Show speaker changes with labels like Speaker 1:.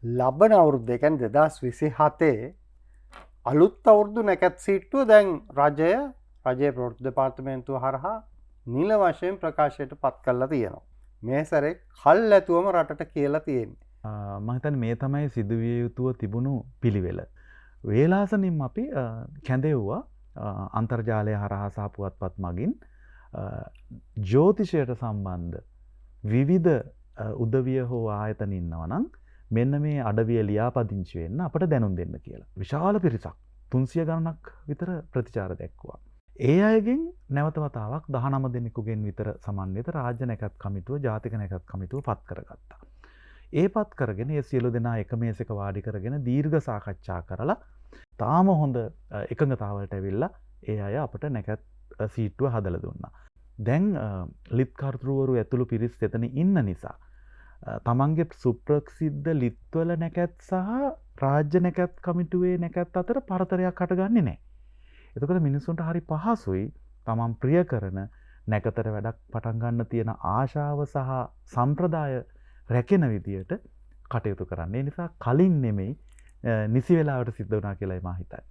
Speaker 1: ලබන අවුරුද්ද ඒ කියන්නේ 2027 අලුත් අවුරුදු නැකත් සීට්ටුව දැන් රජයේ ප්‍රවෘත්ති දෙපාර්තමේන්තුව හරහා නිල වශයෙන් ප්‍රකාශයට පත් කරලා තියෙනවා. මේ සැරේ කල් ඇතුවම රටට කියලා තියෙන්නේ.
Speaker 2: මම හිතන්නේ මේ තමයි සිදුවිය යුතුව තිබුණු පිළිවෙල. වේලාසනින් අපි කැඳෙව්වා අන්තර්ජාලය හරහා සහ පුවත්පත් මගින් ජ්‍යෝතිෂයට සම්බන්ධ විවිධ උදවිය හෝ ආයතන ඉන්නවා නම් මෙන්න මේ අඩවිය ලියාපදිංචි වෙන්න අපට දැනුම් දෙන්න කියලා. විශාල පිරිසක් 300 ගණනක් විතර ප්‍රතිචාර දැක්වුවා. ඒ අයගෙන් නැවත වතාවක් 19 දෙනෙකුගෙන් විතර සමන්විත රාජ්‍ය නැකත් කමිටුව ජාතික නැකත් කමිටුව පත් කරගත්තා. ඒ පත් කරගෙන ඒ සියලු දෙනා එක මේසෙක වාඩි කරගෙන දීර්ඝ සාකච්ඡා කරලා තාම හොඳ එකඟතාවලට ඇවිල්ලා ඒ අය අපට නැකත් සීට්ටුව හදලා දුන්නා. දැන් ලිත් කර්තෘවරු ඇතුළු පිරිස් එතන ඉන්න නිසා තමන්ගේ සුප්‍රසිද්ධ ලිත්වල නැකත් සහ රාජ්‍ය නැකත් කමිටුවේ නැකත් අතර පරතරයක් හටගන්නේ නැහැ. එතකොට මිනිස්සුන්ට හරි පහසුයි තමන් ප්‍රිය කරන නැකතර වැඩක් පටන් ගන්න තියෙන ආශාව සහ සම්ප්‍රදාය රැකෙන විදියට කටයුතු කරන්න. ඒ නිසා කලින් නෙමෙයි නිසි වෙලාවට සිද්ධ වුණා කියලායි මා හිතන්නේ.